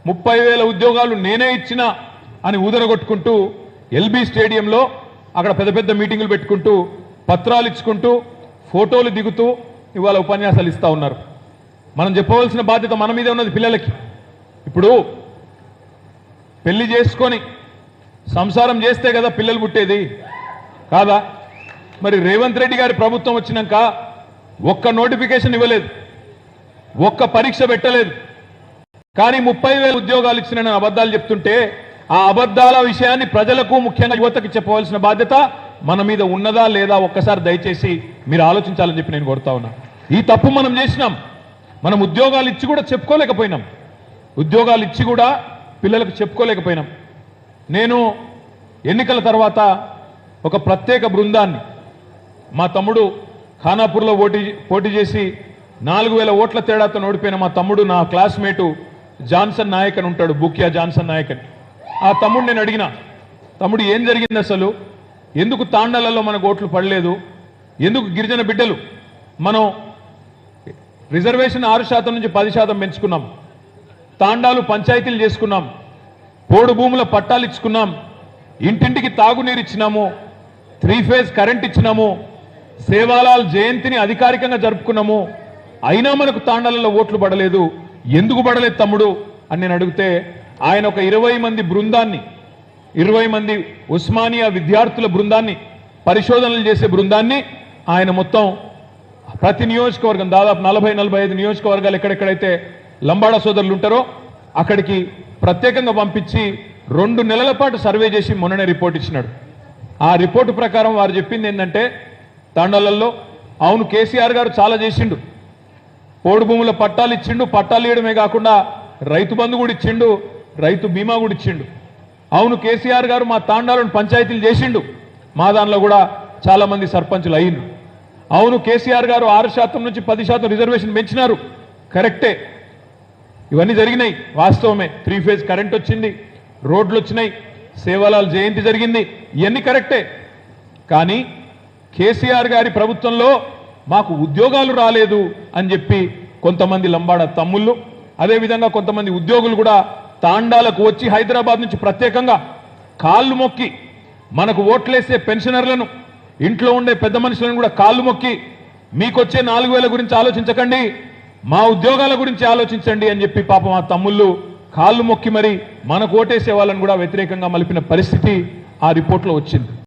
30,000 ఉద్యోగాలు నేనే ఇచ్చినా అని ఊదరగొట్టుకుంటూ ఎల్బీ స్టేడియంలో అక్కడ పెద్ద పెద్ద మీటింగులు పెట్టుకుంటూ పత్రాలు ఇచ్చుకుంటూ ఫోటోలు దిగుతూ ఇవాళ ఉపన్యాసాలు ఇస్తా ఉన్నారు. మనం చెప్పవలసిన బాధ్యత మన మీదే ఉన్నది. పిల్లలకి ఇప్పుడు పెళ్లి చేసుకొని సంసారం చేస్తే కదా పిల్లలు పుట్టేది కాదా? మరి రేవంత్ రెడ్డి గారి ప్రభుత్వం వచ్చినాక ఒక్క నోటిఫికేషన్ ఇవ్వలేదు, ఒక్క పరీక్ష పెట్టలేదు. కానీ 30,000 ఉద్యోగాలు ఇచ్చిన అబద్ధాలు చెప్తుంటే ఆ అబద్ధాల విషయాన్ని ప్రజలకు ముఖ్యంగా యువతకు చెప్పవలసిన బాధ్యత మన మీద ఉన్నదా లేదా ఒక్కసారి దయచేసి మీరు ఆలోచించాలని చెప్పి నేను కోరుతా ఉన్నా. ఈ తప్పు మనం చేసినాం. మనం ఉద్యోగాలు ఇచ్చి కూడా చెప్పుకోలేకపోయినాం, ఉద్యోగాలు ఇచ్చి కూడా పిల్లలకు చెప్పుకోలేకపోయినాం. నేను ఎన్నికల తర్వాత ఒక ప్రత్యేక బృందాన్ని మా తమ్ముడు ఖానాపూర్లో పోటీ చేసి 4,000 ఓట్ల తేడాతో ఓడిపోయిన మా తమ్ముడు, నా క్లాస్మేటు జాన్సన్ నాయక్ అని ఉంటాడు, బుకియా జాన్సన్ నాయక్ అని. ఆ తమ్ముడు నేను అడిగిన, తమ్ముడు ఏం జరిగింది అసలు, ఎందుకు తాండాలలో మనకు ఓట్లు పడలేదు, ఎందుకు గిరిజన బిడ్డలు మనం రిజర్వేషన్ 6% నుంచి 10% పెంచుకున్నాం, తాండాలు పంచాయతీలు చేసుకున్నాం, పోడు భూముల పట్టాలు ఇచ్చుకున్నాం, ఇంటింటికి తాగునీరు ఇచ్చినాము, 3 ఫేజ్ కరెంట్ ఇచ్చినాము, సేవాలాల్ జయంతిని అధికారికంగా జరుపుకున్నాము, అయినా మనకు తాండాలలో ఓట్లు పడలేదు, ఎందుకు పడలేదు తమ్ముడు అని నేను అడిగితే ఆయన ఒక 20 మంది బృందాన్ని, 20 మంది ఉస్మానియా విద్యార్థుల బృందాన్ని, పరిశోధనలు చేసే బృందాన్ని ఆయన మొత్తం ప్రతి నియోజకవర్గం దాదాపు 40-45 నియోజకవర్గాలు ఎక్కడెక్కడైతే లంబాడా సోదరులు ఉంటారో అక్కడికి ప్రత్యేకంగా పంపించి 2 నెలల పాటు సర్వే చేసి మొన్ననే రిపోర్ట్ ఇచ్చినాడు. ఆ రిపోర్టు ప్రకారం వారు చెప్పింది ఏంటంటే తాండాలలో అవును కేసీఆర్ గారు చాలా చేసిండు, పోడు భూముల పట్టాలు ఇచ్చిండు, పట్టాలు ఇవ్వడమే కాకుండా రైతు బంధు కూడా ఇచ్చిండు, రైతు బీమా కూడా ఇచ్చిండు. అవును కేసీఆర్ గారు మా తాండాలను పంచాయతీలు చేసిండు, మా దానిలో కూడా చాలా మంది సర్పంచులు అయ్యిండు. అవును కేసీఆర్ గారు 6% నుంచి 10% రిజర్వేషన్ పెంచినారు, కరెక్టే, ఇవన్నీ జరిగినాయి, వాస్తవమే. 3 ఫేజ్ కరెంట్ వచ్చింది, రోడ్లు వచ్చినాయి, సేవాలాల్ జయంతి జరిగింది, ఇవన్నీ కరెక్టే. కానీ కేసీఆర్ గారి ప్రభుత్వంలో మాకు ఉద్యోగాలు రాలేదు అని చెప్పి కొంతమంది లంబాడా తమ్ముళ్ళు, అదేవిధంగా కొంతమంది ఉద్యోగులు కూడా తాండాలకు వచ్చి హైదరాబాద్ నుంచి ప్రత్యేకంగా కాళ్ళు మొక్కి మనకు ఓట్లేసే పెన్షనర్లను, ఇంట్లో ఉండే పెద్ద మనుషులను కూడా కాళ్ళు మొక్కి మీకొచ్చే 4,000 గురించి ఆలోచించకండి, మా ఉద్యోగాల గురించి ఆలోచించండి అని చెప్పి పాపం ఆ తమ్ముళ్ళు కాళ్ళు మొక్కి మరి మనకు ఓటేసే వాళ్ళని కూడా వ్యతిరేకంగా మలిపిన పరిస్థితి ఆ రిపోర్ట్లో వచ్చింది.